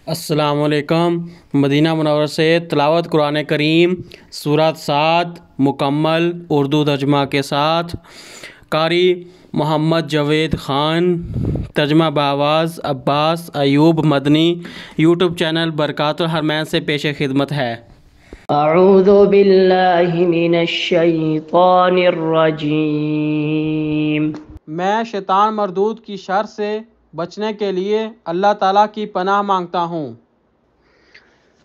السلام علیکم۔ مدینہ منورہ سے تلاوت قرآن کریم سورۃ صاد مکمل اردو ترجمہ کے ساتھ، قاری محمد جاوید خان، ترجمہ بآواز عباس ایوب مدنی، یوٹیوب چینل برکات الحرمین سے پیش خدمت ہے۔ اعوذ باللہ من الشیطان الرجیم۔ میں شیطان مردود کی شر سے بچنے کے لیے اللہ تعالیٰ کی پناہ مانگتا ہوں۔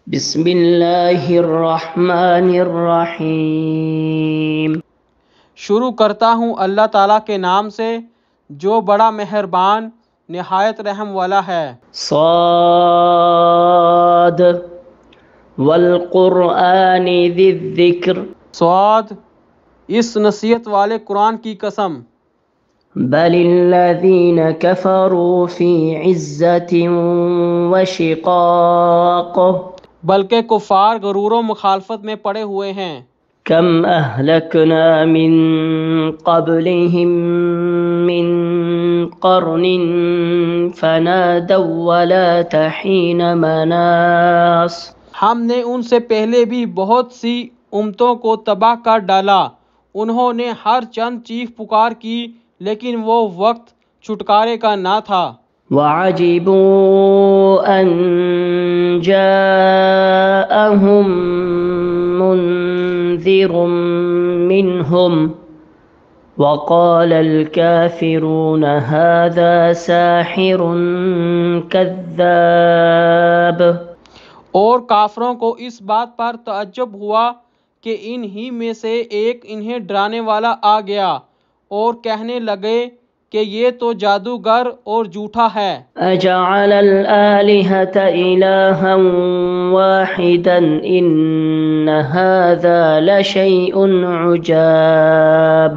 بسم اللہ الرحمن الرحیم۔ شروع کرتا ہوں اللہ تعالیٰ کے نام سے جو بڑا مہربان نہایت رحم والا ہے۔ صاد والقرآن ذی الذکر۔ صاد، اس نصیحت والے قرآن کی قسم۔ بل الذین کفروا فی عزت وشقاق۔ بلکہ کفار غرور و مخالفت میں پڑے ہوئے ہیں۔ کم اہلکنا من قبلہم من قرن فنادوا ولا حین مناص۔ ہم نے ان سے پہلے بھی بہت سی امتوں کو تباہ کر ڈالا، انہوں نے ہر چند چیخ پکار کی لیکن وہ وقت چھٹکارے کا نہ تھا۔ وعجبوا ان جاءہم منذر منہم وقال الكافرون هذا ساحر کذاب۔ اور کافروں کو اس بات پر تعجب ہوا کہ ان ہی میں سے ایک انہیں ڈرانے والا آ گیا، اور کہنے لگے کہ یہ تو جادوگر اور جھوٹا ہے۔ اجعل الآلہۃ الہا واحدا ان ھذا لشیء عجاب۔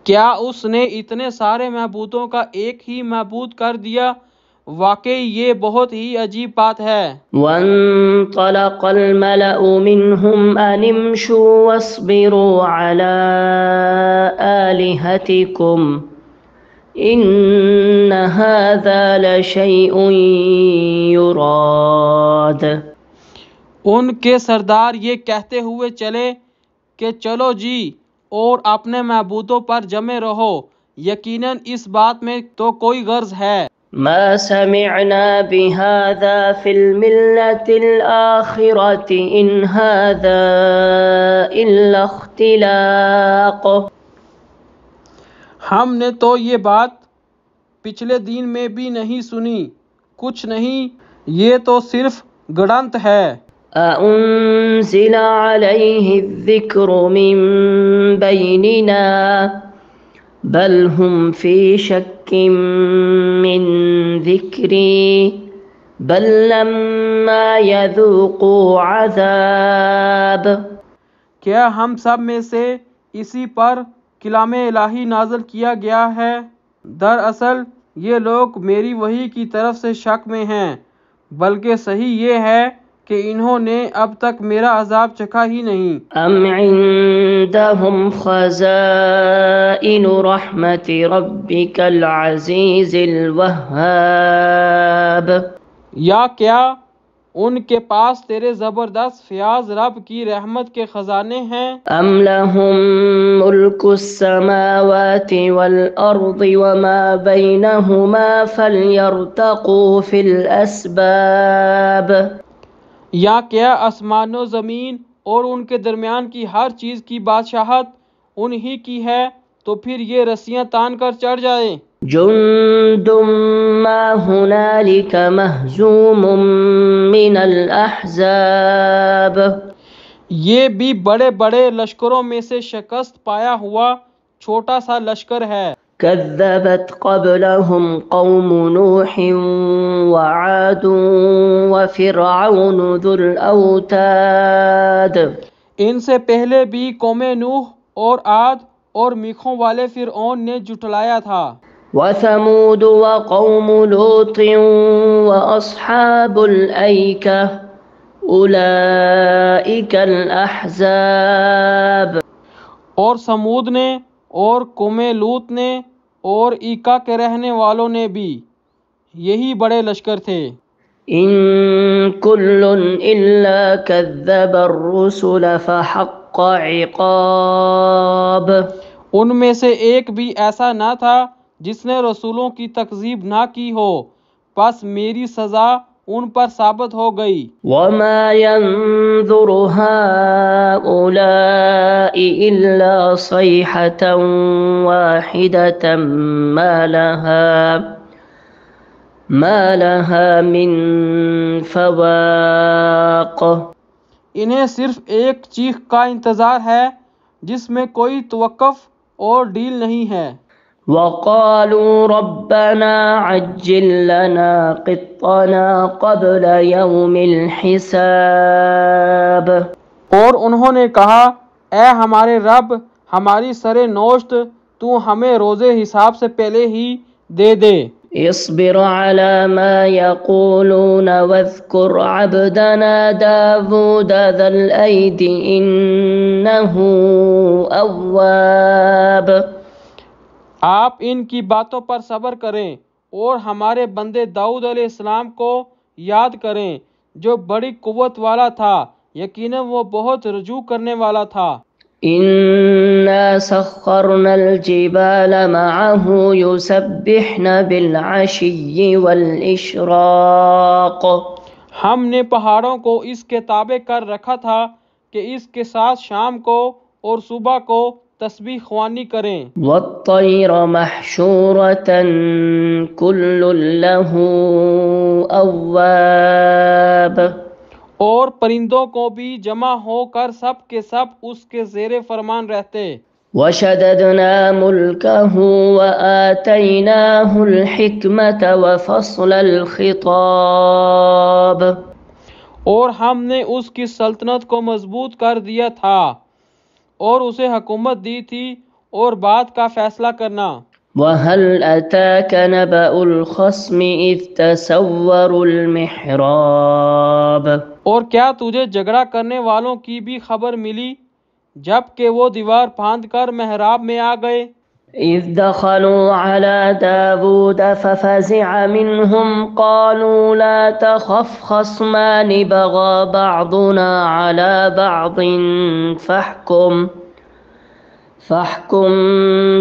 کیا اس نے اتنے سارے معبودوں کا ایک ہی معبود کر دیا؟ واقعی یہ بہت ہی عجیب بات ہے۔ وانطلق الملأ منهم ان امشوا واصبروا على آلهتكم ان هذا لشيء يراد۔ ان کے سردار یہ کہتے ہوئے چلے کہ چلو جی اور اپنے معبودوں پر جمے رہو، یقیناً اس بات میں تو کوئی غرض ہے۔ ما سمعنا بهذا في الملة الآخرة إن هذا إلا اختلاق۔ ہم نے تو یہ بات پچھلے دین میں بھی نہیں سنی، کچھ نہیں، یہ تو صرف گڑنت ہے۔ أأنزل عليه الذكر من بيننا بل هم في شك من ذكري بل لما يذوقوا عذاب۔ کیا ہم سب میں سے اسی پر کلام الہی نازل کیا گیا ہے؟ دراصل یہ لوگ میری وحی کی طرف سے شک میں ہیں، بلکہ صحیح یہ ہے کہ انہوں نے اب تک میرا عذاب چکھا ہی نہیں۔ ام عندهم خزائن رحمت ربک العزیز الوہاب۔ یا کیا ان کے پاس تیرے زبردست فیاض رب کی رحمت کے خزانے ہیں؟ ام لهم ملک السماوات والارض وما بینہما فلیرتقوا فی الاسباب۔ یا کیا آسمان و زمین اور ان کے درمیان کی ہر چیز کی بادشاہت انہی کی ہے، تو پھر یہ رسیاں تان کر چڑھ جائیں۔ جند ما ہنالک مہزوم من الاحزاب۔ یہ بھی بڑے بڑے لشکروں میں سے شکست پایا ہوا چھوٹا سا لشکر ہے۔ كذبت قبلهم قوم نوح وعاد وفرعون ذو الأوتاد۔ ان سے پہلے بھی قوم نوح اور عاد اور میخوں والے فرعون نے جھٹلایا تھا۔ وثمود وقوم لوط وأصحاب الأيكة أولئك الأحزاب۔ اور سمود نے اور قوم لوط نے اور ایکا کے رہنے والوں نے بھی، یہی بڑے لشکر تھے۔ إن كل إلا كذب الرسل فحق عقاب. ان میں سے ایک بھی ایسا نہ تھا جس نے رسولوں کی تکذیب نہ کی ہو، پس میری سزا ان پر ثابت ہو گئی۔ وما ينظر هؤلاء إلا صيحة واحدة ما لها من فواق. انہیں صرف ایک چیخ کا انتظار ہے جس میں کوئی توقف اور ڈیل نہیں ہے۔ وقالوا ربنا عجل لنا قطنا قبل يوم الحساب. اور انہوں نے کہا اے ہمارے رب، ہماری سر نوشت تو ہمیں روز حساب سے پہلے ہی دے دے۔ اصبر على ما يقولون واذكر عبدنا داود ذا الأيد إنه أواب. آپ ان کی باتوں پر صبر کریں اور ہمارے بندے داؤد علیہ السلام کو یاد کریں جو بڑی قوت والا تھا، یقیناً وہ بہت رجوع کرنے والا تھا۔ إنا سخرنا الجبال معه يسبحن بالعشي والإشراق. ہم نے پہاڑوں کو اس کے تابع کر رکھا تھا کہ اس کے ساتھ شام کو اور صبح کو تسبیح خوانی کریں۔ والطير محشورة كل له أواب. اور پرندوں کو بھی جمع ہو کر سب کے سب اس کے زیر فرمان رہتے۔ وشددنا ملكه وآتيناه الحكمة وفصل الخطاب. اور ہم نے اس کی سلطنت کو مضبوط کر دیا تھا اور اسے حکومت دی تھی اور بات کا فیصلہ کرنا۔ وهل أتاك نبأ الخصم إذ تسوروا المحراب. اور کیا تجھے جھگڑا کرنے والوں کی بھی خبر ملی جب کہ وہ دیوار پھاند کر محراب میں آ گئے؟ إذ دخلوا على داود ففزع منهم قالوا لا تخف خصمان بغى بعضنا على بعض فاحكم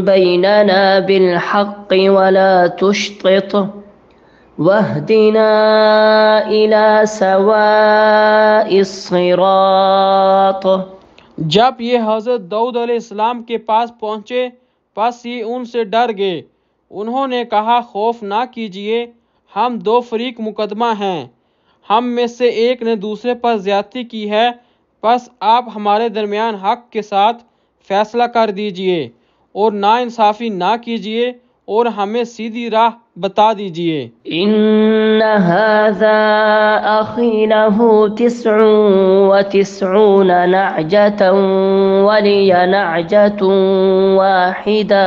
بيننا بالحق ولا تشطط واهدنا إلى سواء الصراط. جب یہ حضرت داؤد علیہ السلام کے پاس پہنچے پس یہ ان سے ڈر گئے۔ انہوں نے کہا خوف نہ کیجیے، ہم دو فریق مقدمہ ہیں، ہم میں سے ایک نے دوسرے پر زیادتی کی ہے، پس آپ ہمارے درمیان حق کے ساتھ فیصلہ کر دیجیے اور ناانصافی نہ کیجیے اور ہمیں سیدھی راہ بتا دیجیے۔ إن هذا أخي له 99 نعجة ولي نعجة واحدة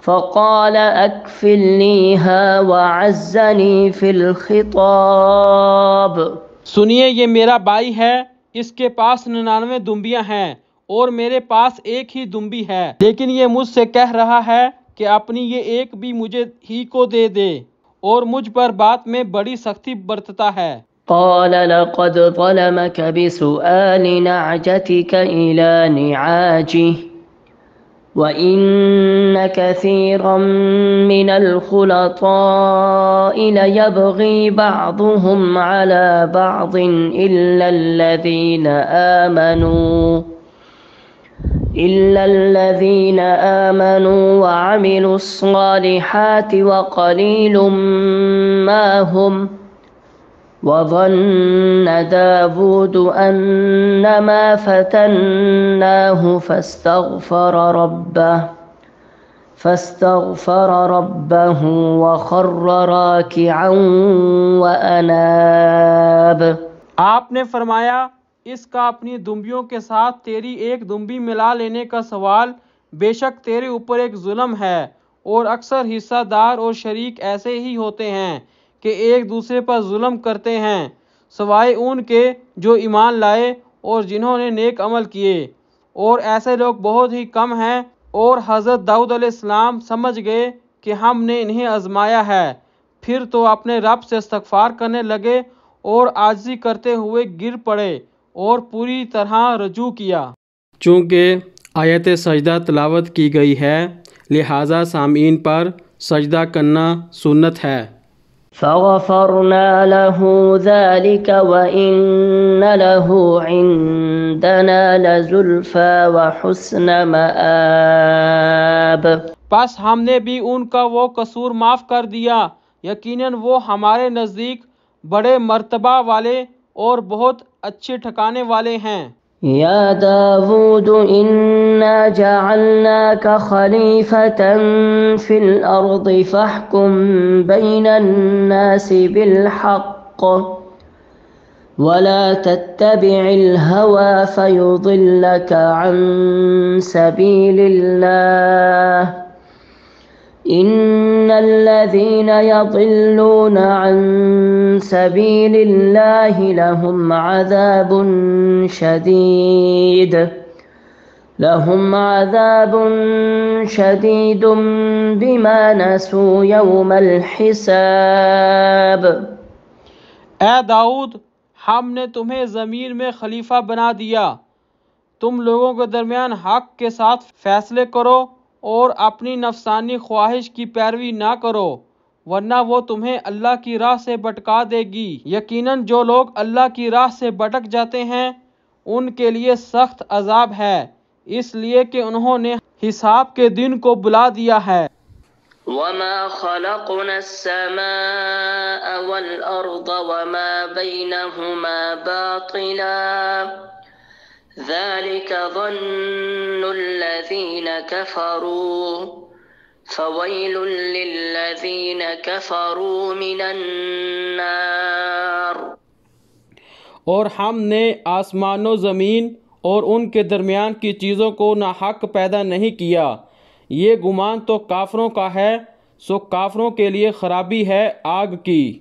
فقال أكفلنيها وعزني في الخطاب. سنیے یہ میرا بھائی ہے، اس کے پاس 99 دمبیاں ہیں اور میرے پاس ایک ہی دمبی ہے، لیکن یہ مجھ سے کہہ رہا ہے کہ اپنی یہ ایک بھی مجھے ہی کو دے دے اور مجھ پر بات میں بڑی سختی برتتا ہے۔ قال لقد ظلمك بسؤال نعجتك إلى نعاجه وإن كثيرا من الخلطاء ليبغي بعضهم على بعض إلا الذين آمنوا وعملوا الصالحات وقليل ما هم. وظن داود أنما فتناه فاستغفر ربه وخر راكعا وأناب. آپ نے فرمایا اس کا اپنی دمبیوں کے ساتھ تیری ایک دمبی ملا لینے کا سوال بے شک تیرے اوپر ایک ظلم ہے، اور اکثر حصہ دار اور شریک ایسے ہی ہوتے ہیں کہ ایک دوسرے پر ظلم کرتے ہیں، سوائے ان کے جو ایمان لائے اور جنہوں نے نیک عمل کیے، اور ایسے لوگ بہت ہی کم ہیں۔ اور حضرت داؤد علیہ السلام سمجھ گئے کہ ہم نے انہیں آزمایا ہے، پھر تو اپنے رب سے استغفار کرنے لگے اور عاجزی کرتے ہوئے گر پڑے اور پوری طرح رجوع کیا۔ چونکہ آیت سجدہ تلاوت کی گئی ہے لہٰذا سامعین پر سجدہ کرنا سنت ہے۔ فغفرنا له ذلك وإن له عندنا لزلفى وحسن مآب۔ پس ہم نے بھی ان کا وہ قصور معاف کر دیا، یقیناً وہ ہمارے نزدیک بڑے مرتبہ والے اور بہت اچھے ٹھکانے والے ہیں۔ يا داود إنا جعلناك خليفة في الأرض فاحكم بين الناس بالحق ولا تتبع الهوى فيضلك عن سبيل الله إن الذين يضلون عن سبيل الله لهم عذاب شديد بما نسوا يوم الحساب۔ اے داؤد، ہم نے تمہیں زمین میں خلیفہ بنا دیا، تم لوگوں کے درمیان حق کے ساتھ فیصلے کرو اور اپنی نفسانی خواہش کی پیروی نہ کرو، ورنہ وہ تمہیں اللہ کی راہ سے بھٹکا دے گی۔ یقیناً جو لوگ اللہ کی راہ سے بھٹک جاتے ہیں ان کے لیے سخت عذاب ہے، اس لیے کہ انہوں نے حساب کے دن کو بلا دیا ہے۔ وما خلقنا السماء والأرض وما بينهما باطلا ذلك ظن الذين كفروا فويل للذين كفروا من النار۔ اور ہم نے آسمان و زمین اور ان کے درمیان کی چیزوں کو ناحق پیدا نہیں کیا، یہ گمان تو کافروں کا ہے، سو کافروں کے لیے خرابی ہے آگ کی۔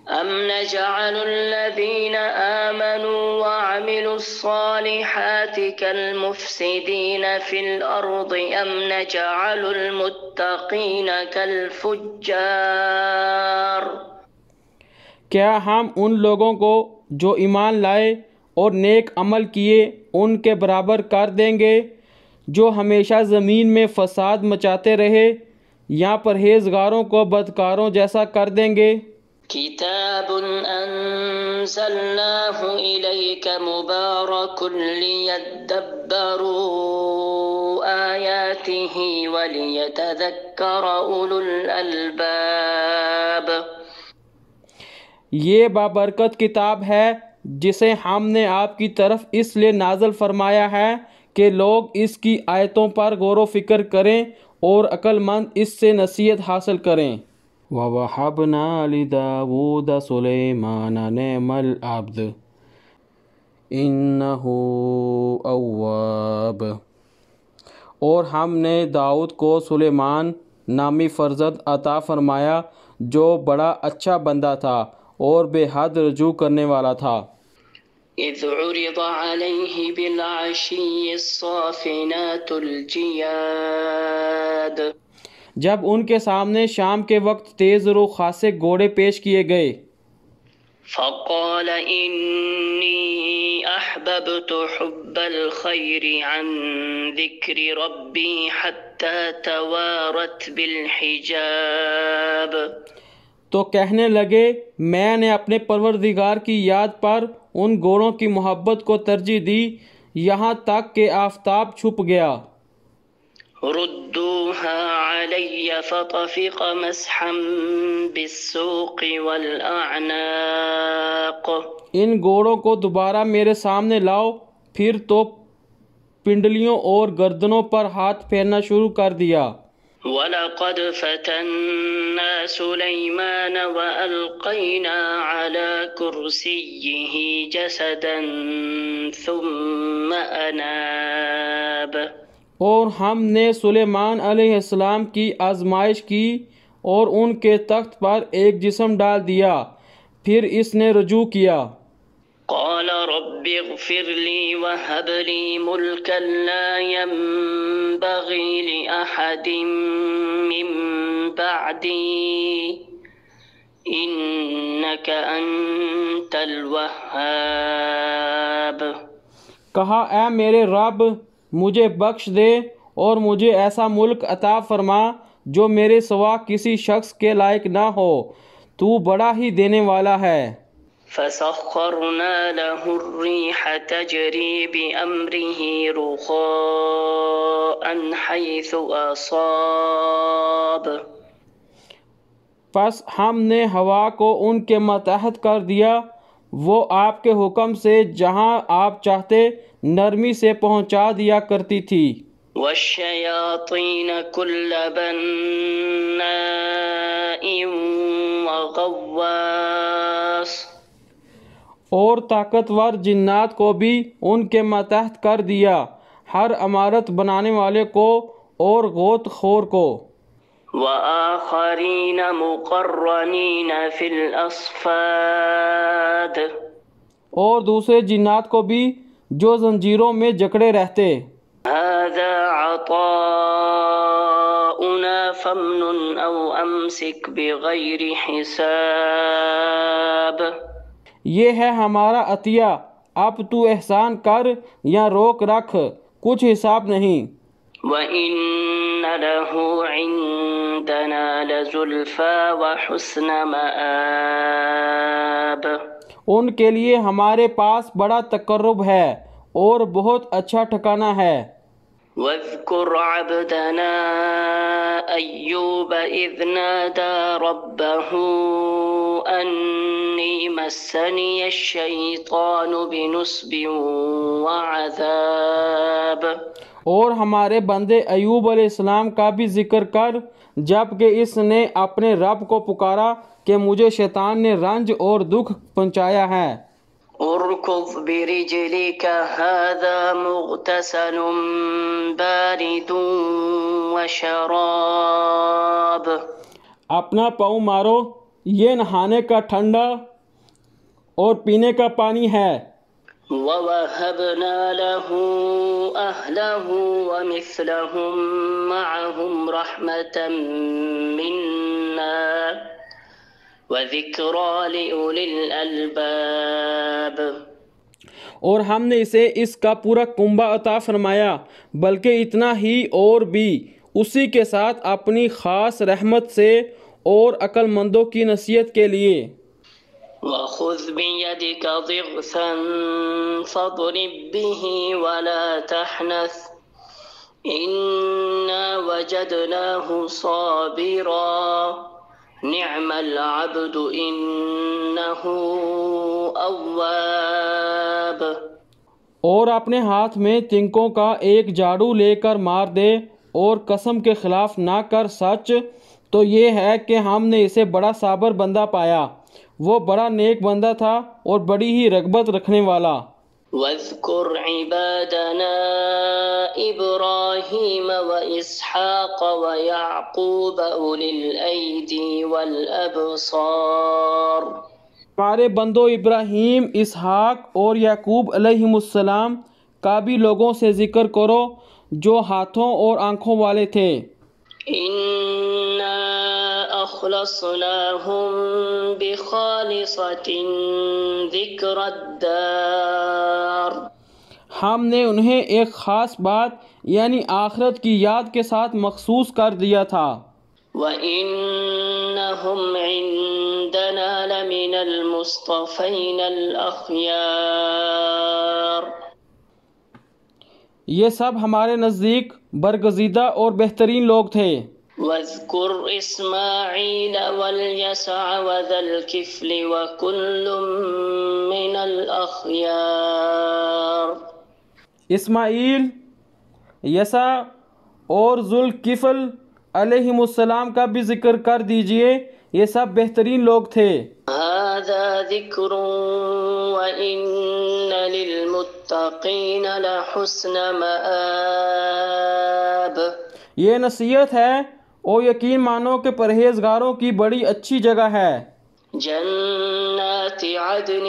ام نجعل الذين آمنوا وعملوا الصالحات كالمفسدين في الأرض ام نجعل المتقين كالفجار۔ کیا ہم ان لوگوں کو جو ایمان لائے اور نیک عمل کیے ان کے برابر کر دیں گے جو ہمیشہ زمین میں فساد مچاتے رہے، یا پرہیزگاروں کو بدکاروں جیسا کر دیں گے؟ کتاب انزلناه إليك مبارك ليدبروا آياته وليتذكر أولو الألباب۔ یہ بابرکت کتاب ہے جسے ہم نے آپ کی طرف اس لیے نازل فرمایا ہے کہ لوگ اس کی آیتوں پر غور و فکر کریں اور عقل مند اس سے نصیحت حاصل کریں۔ وَوَهَبْنَا لِدَاوُودَ سُلَيْمَانَ نِعْمَ الْعَبْدُ إِنَّهُ أَوَّابٌ۔ اور ہم نے داؤد کو سلیمان نامی فرزند عطا فرمایا جو بڑا اچھا بندہ تھا اور بے حد رجوع کرنے والا تھا۔ اذ عرض عليه بالعشي الصافنات الجياد۔ جب ان کے سامنے شام کے وقت تیز رو خاصے گھوڑے پیش کیے گئے۔ فقال إني أحببت حب الخير عن ذكر ربي حتى توارت بالحجاب۔ تو کہنے لگے میں نے اپنے پروردگار کی یاد پر ان گھوڑوں کی محبت کو ترجیح دی یہاں تک کہ آفتاب چھپ گیا۔ ردوها علي فطفق مسحا بالسوق والأعناق۔ ان گھوڑوں کو دوبارہ میرے سامنے لاؤ، پھر تو پنڈلیوں اور گردنوں پر ہاتھ پھیرنا شروع کر دیا۔ وَلَقَدْ فَتَنَّا سُلَيْمَانَ وَأَلْقَيْنَا عَلَى كُرْسِيِّهِ جَسَدًا ثُمَّ أَنَابَ۔ اور ہم نے سلیمان علیہ السلام کی آزمائش کی اور ان کے تخت پر ایک جسم ڈال دیا، پھر اس نے رجوع کیا۔ قال رب اغفر لي وهب لي ملكا لا ينبغي لأحد من بعدي إنك أنت الوهاب۔ کہا اے میرے رب مجھے بخش دے اور مجھے ایسا ملک عطا فرما جو میرے سوا کسی شخص کے لائق نہ ہو، تو بڑا ہی دینے والا ہے۔ فسخرنا له الريح تجري بأمره رخاء حيث أصاب۔ پس ہم نے ہوا کو ان کے ماتحت کر دیا، وہ آپ کے حکم سے جہاں آپ چاہتے نرمی سے پہنچا دیا کرتی تھی۔ والشياطين كل بناء وغواص۔ اور طاقتور جنات کو بھی ان کے ماتحت کر دیا، ہر عمارت بنانے والے کو اور غوط خور کو۔ وآخرين مقرنين في الأصفاد۔ اور دوسرے جنات کو بھی جو زنجیروں میں جکڑے رہتے۔ هذا عطاؤنا فامنن أو أمسك بغير حساب۔ یہ ہے ہمارا عطیہ، اب تو احسان کر یا روک رکھ، کچھ حساب نہیں۔ وَإِنَّ لَهُ عِندَنَا لَزُلْفَىٰ وَحُسْنَ مَآبٍ۔ ان کے لیے ہمارے پاس بڑا تقرب ہے اور بہت اچھا ٹھکانہ ہے۔ وَاذْكُرْ عَبْدَنَا أَيُّوبَ إِذْ نَادَىٰ رَبَّهُ أَنِّي مَسَّنِيَ الشَّيْطَانُ بِنُصْبٍ وَعَذَابٍ۔ اور ہمارے بندے ایوب علیہ السلام کا بھی ذکر کر، جب کہ اس نے اپنے رب کو پکارا کہ مجھے شیطان نے رنج اور دکھ پہنچایا ہے۔ اركض برجلك هذا مغتسل بارد وشراب۔ اپنا پاؤں مارو، یہ نہانے کا ٹھنڈا اور پینے کا پانی ہے۔ وَوَهَبْنَا لَهُ أَهْلَهُ وَمِثْلَهُم مَّعَهُمْ رَحْمَةً مِّنَّا وَذِكْرَىٰ لِأُولِي الْأَلْبَابِ۔ اور ہم نے اسے اس کا پورا کنبہ عطا فرمایا، بلکہ اتنا ہی اور بھی اسی کے ساتھ اپنی خاص رحمت سے اور عقل مندوں کی نصیحت کے لیے۔ وَخُذْ بِيَدِكَ ضِغْثًا فَاضْرِب بِّهِ وَلَا تَحْنَثْ إِنَّا وَجَدْنَاهُ صَابِرًا نِعْمَ الْعَبْدُ إِنَّهُ أَوَّابٌ۔ اور اپنے ہاتھ میں تنکوں کا ایک جاڑو لے کر مار دے اور قسم کے خلاف نہ کر، سچ تو یہ ہے کہ ہم نے اسے بڑا صابر بندہ پایا، وہ بڑا نیک بندہ تھا اور بڑی ہی رغبت رکھنے والا۔ وَاذْكُرْ عِبَادَنَا إِبْرَاهِيمَ وَإِسْحَاقَ وَيَعْقُوبَ أُولِي الْأَيْدِي وَالْأَبْصَارِ۔ ہمارے بندوں ابراہیم، اسحاق اور یعقوب علیہم السلام کا بھی لوگوں سے ذکر کرو جو ہاتھوں اور آنکھوں والے تھے۔ إِنَّا أَخْلَصْنَاهُم بِخَالِصَةٍ ذِكْرَى الدَّارِ۔ ہم نے انہیں ایک خاص بات یعنی آخرت کی یاد کے ساتھ مخصوص کر دیا تھا۔ وَإِنَّهُمْ عِندَنَا لَمِنَ الْمُصْطَفَيْنَ الْأَخْيَارِ۔ یہ سب ہمارے نزدیک برگزیدہ اور بہترین لوگ تھے۔ وَاذْكُرْ إِسْمَاعِيلَ وَالْيَسَعَ وَذَا الْكِفْلِ وَكُلٌّ مِّنَ الْأَخْيَارِ۔ اسماعیل، یسع اور ذوالکفل علیہم السلام کا بھی ذکر کر دیجئے، یہ سب بہترین لوگ تھے۔ هَذَا ذِكْرٌ وَإِنَّ لِلْمُتَّقِينَ لَحُسْنَ مَآبٍ۔ یہ نصیحت ہے اور یقین مانو کہ پرہیزگاروں کی بڑی اچھی جگہ ہے۔ جنات عدن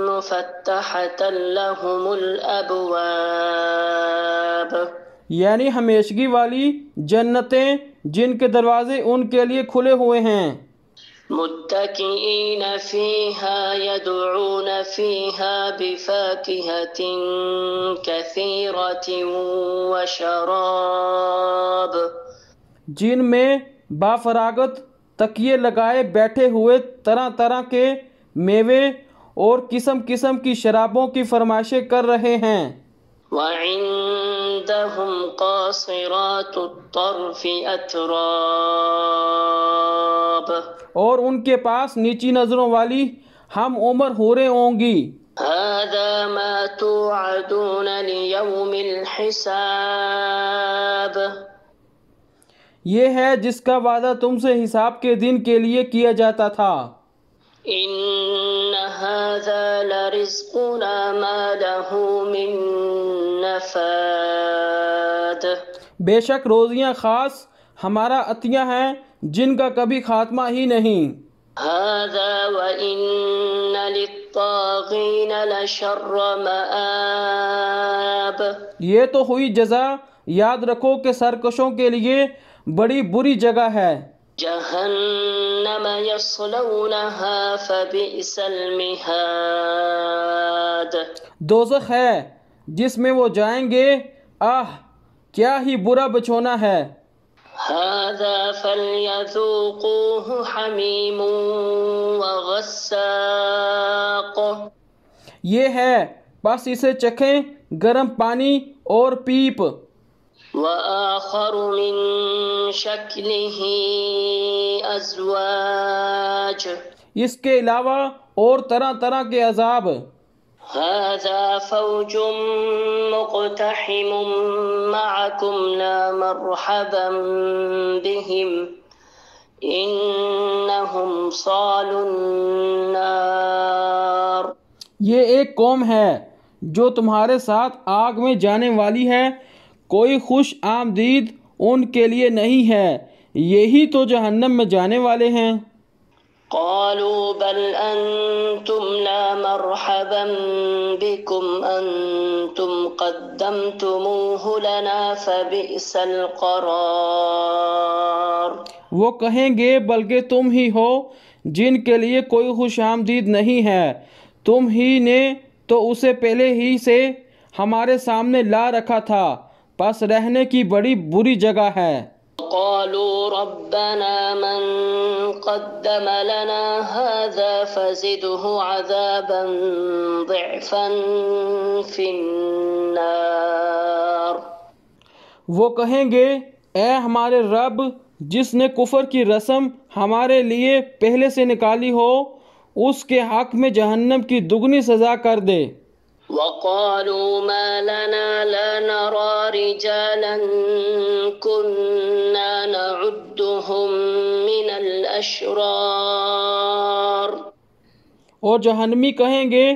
مفتحة لهم الأبواب، یعنی ہمیشگی والی جنتیں جن کے دروازے ان کے لیے کھلے ہوئے ہیں. متكئين فيها يدعون فيها بفاكهة كثيرة وشراب، جن میں بافراغت تکیے لگائے بیٹھے ہوئے طرح طرح کے میوے اور قسم قسم کی شرابوں کی فرمائشیں کر رہے ہیں. وعندهم قاصرات الطرف أتراب، اور ان کے پاس نیچی نظروں والی ہم عمر حوریں ہوں گی. هذا ما توعدون ليوم الحساب، یہ ہے جس کا وعدہ تم سے حساب کے دن کے لیے کیا جاتا تھا. إن هذا لرزقنا ما له من نفاد، بے شک روزیاں خاص ہمارا عطیہ ہیں جن کا کبھی خاتمہ ہی نہیں. هذا وإن للطاغين لشر مآب، یہ تو ہوئی جزا، یاد رکھو کہ سرکشوں کے لیے بڑی بری جگہ ہے. جہنم یصلونها فبئس المہاد، دوزخ ہے جس میں وہ جائیں گے، آہ کیا ہی برا بچھونا ہے. هذا فلیذوقوه حمیم وغساق، یہ ہے بس اسے چکھیں گرم پانی اور پیپ. وآخر من شکلہ ازواج، اس کے علاوہ اور طرح طرح کے عذاب. هذا فوج مقتحم معكم لا مرحبا بهم انهم صالوا النار، یہ ایک قوم ہے جو تمہارے ساتھ آگ میں جانے والی ہے، کوئی خوش آمدید ان کے لیے نہیں ہے، یہی تو جہنم میں جانے والے ہیں. قالوا بل انتم لا مرحبا بكم انتم قدمتموه لنا فبئس القرار، وہ کہیں گے بلکہ تم ہی ہو جن کے لیے کوئی خوش آمدید نہیں ہے، تم ہی نے تو اسے پہلے ہی سے ہمارے سامنے لا رکھا تھا، پس رہنے کی بڑی بری جگہ ہے. قالوا ربنا من قدم لنا هذا فزده عذابا ضعفا في النار، وہ کہیں گے اے ہمارے رب جس نے کفر کی رسم ہمارے لیے پہلے سے نکالی ہو، اس کے حق میں جہنم کی دگنی سزا کر دے. وقالوا ما لنا لا نرى رجالا كنا نعدهم من الأشرار، اور جہنمی کہیں گے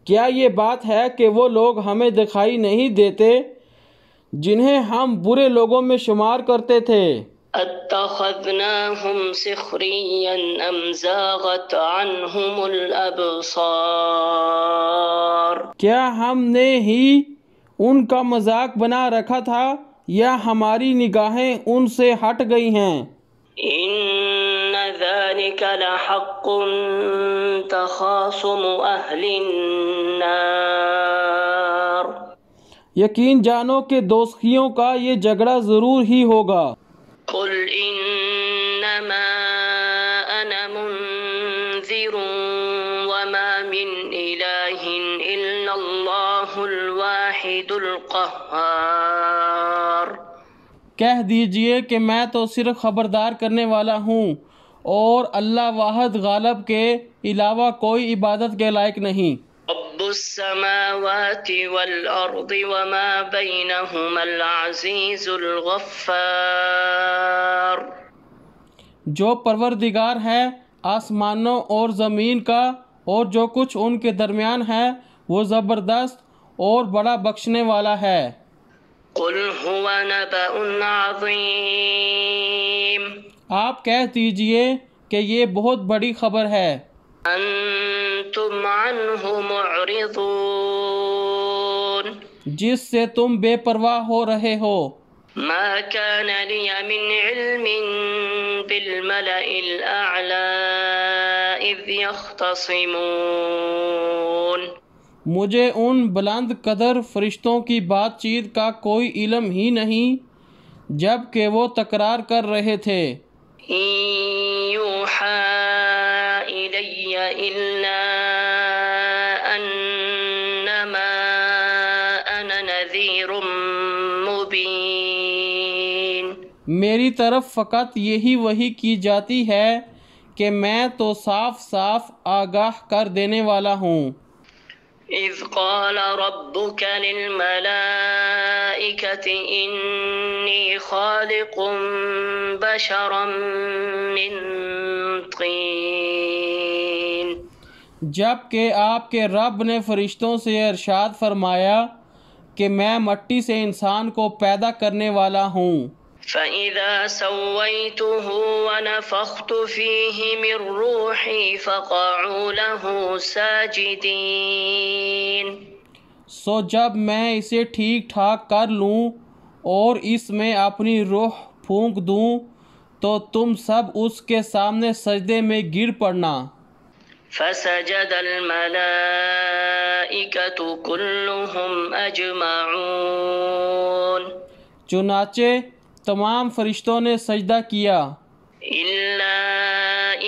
کیا یہ بات ہے کہ وہ لوگ ہمیں دکھائی نہیں دیتے جنہیں ہم برے لوگوں میں شمار کرتے تھے. اتخذناهم سخريا ام زاغت عنهم الابصار، کیا ہم نے ہی ان کا مذاق بنا رکھا تھا یا ہماری نگاہیں ان سے ہٹ گئی ہیں. ان ذلك لحق تخاصم اہل النار، یقین جانو کہ دوزخیوں کا یہ جھگڑا ضرور ہی ہوگا. قل انما انا منذر وما من الہ الا اللہ الواحد القہار، کہہ دیجئے کہ میں تو صرف خبردار کرنے والا ہوں اور اللہ واحد غالب کے علاوہ کوئی عبادت کے لائق نہیں. رب السماوات والارض وما بینہما العزیز الغفار، جو پروردگار ہے آسمانوں اور زمین کا اور جو کچھ ان کے درمیان ہے، وہ زبردست اور بڑا بخشنے والا ہے. قل هو نبأ عظیم، آپ کہہ دیجئے کہ یہ بہت بڑی خبر ہے. أنتم عنه معرضون جس سے تم بے پرواہ ہو رہے ہو۔ ما كان لي من علم بالملأ الأعلى إذ يختصمون مجھے ان بلند قدر فرشتوں کی بات چیت کا کوئی علم ہی نہیں جب کہ وہ تکرار کر رہے تھے۔ إن يوحى إلي إلا أنما أنا نذير مبين میری طرف فقط یہی وحی کی جاتی ہے کہ میں تو صاف صاف آگاہ کر دینے والا ہوں۔ إذ قال ربك للملائكة إني خالق بشرا من طين جب کہ آپ کے رب نے فرشتوں سے ارشاد فرمایا کہ میں مٹی سے انسان کو پیدا کرنے والا ہوں۔ فإذا سويته ونفخت فيه من روحي فقعوا له ساجدين سو جب میں اسے ٹھیک ٹھاک کر لوں اور اس میں اپنی روح پھونک دوں تو تم سب اس کے سامنے سجدے میں گر پڑنا۔ فسجد الملائكة كلهم أجمعون چنانچہ تمام فرشتوں نے سجدہ کیا إلا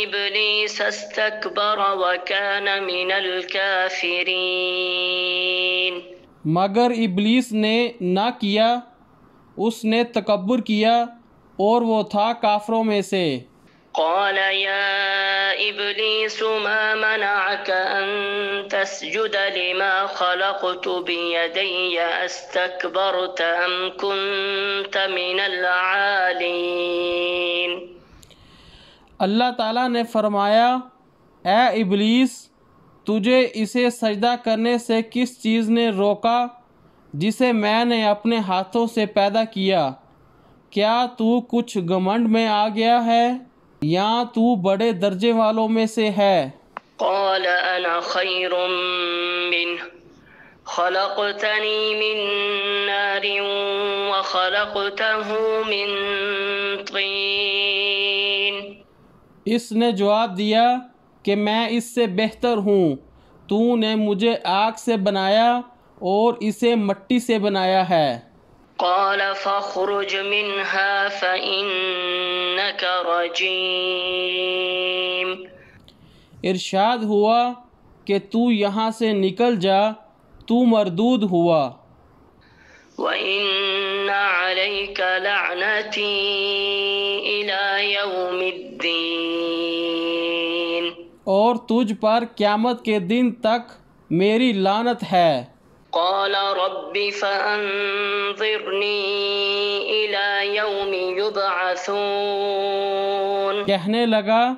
إبليس استكبر وكان من الكافرين مگر ابلیس نے نہ کیا، اس نے تکبر کیا اور وہ تھا کافروں میں سے۔ قال يا إبليس ما منعك أن تسجد لما خلقت بيدي أستكبرت أم كنت من العالين اللہ تعالیٰ نے فرمایا، اے ابلیس، تجھے اسے سجدہ کرنے سے کس چیز نے روکا جسے میں نے اپنے ہاتھوں سے پیدا کیا؟ کیا تو کچھ گھمنڈ میں آ گیا ہے یا تو بڑے درجے والوں میں سے ہے؟ قال أنا خير منه خلقتني من نار وخلقته من طين اس نے جواب دیا کہ میں اس سے بہتر ہوں، تو نے مجھے آگ سے بنایا اور اسے مٹی سے بنایا ہے۔ قال فاخرج منها فإنك رجيم ارشاد ہوا کہ تو یہاں سے نکل جا، تو مردود ہوا۔ وإن عليك لعنتي إلى يوم الدين اور تجھ پر قیامت کے دن تک میری لعنت ہے۔ قال رب فأنظرني إلى يوم يبعثون کہنے لگا،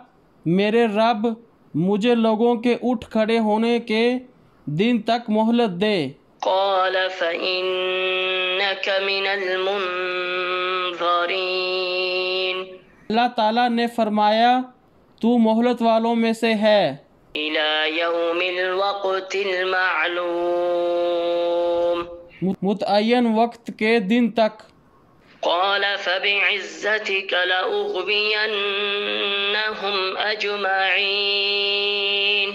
میرے رب مجھے لوگوں کے اٹھ کھڑے ہونے کے دن تک مہلت دے۔ قال فإنك من المنظرين اللہ تعالیٰ نے فرمایا، تو مہلت والوں میں سے ہے إلى يوم الوقت المعلوم متعین وقت کے دن تک۔ قال فبعزتك لأغوينهم أجمعين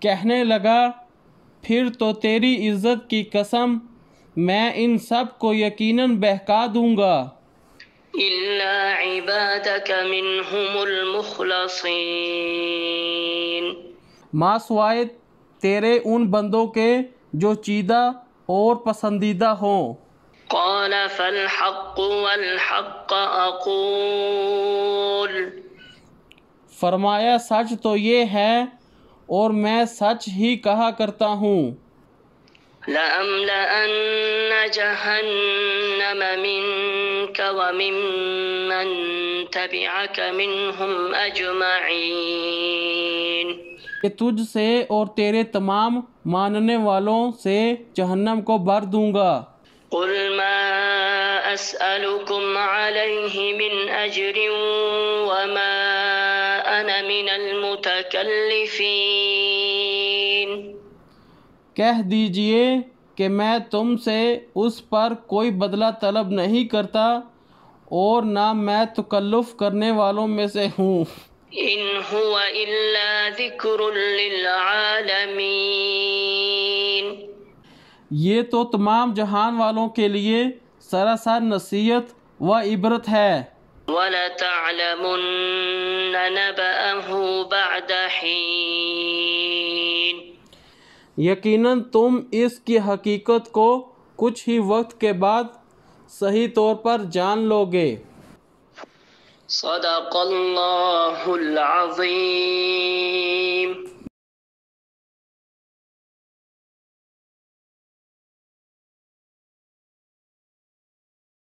کہنے لگا، پھر تو تیری عزت کی قسم میں ان سب کو یقیناً بہکا دوں گا إلا عبادك منهم المخلصين ما سوائے تیرے ان بندوں کے جو چیدہ اور پسندیدہ ہوں۔ قال فالحق والحق أقول فرمایا، سچ تو یہ ہے اور میں سچ ہی کہا کرتا ہوں۔ لأملأن جهنم منك وممن تبعك منهم أجمعين کہ تجھ سے اور تیرے تمام ماننے والوں سے جہنم کو بھر دوں گا۔ قل ما أسألكم عليه من أجر وما أنا من المتكلفين کہہ دیجئے کہ میں تم سے اس پر کوئی بدلہ طلب نہیں کرتا اور نہ میں تکلف کرنے والوں میں سے ہوں۔ إن هو إلا ذكر للعالمين یہ تو تمام جہان والوں کے لیے سراسر نصیحت و عبرت ہے۔ وَلَتَعْلَمُنَّ نَبَأَهُ بَعْدَ حِينٍ یقیناً تم اس کی حقیقت کو کچھ ہی وقت کے بعد صحیح طور پر جان لو گے۔ صدق اللہ العظیم۔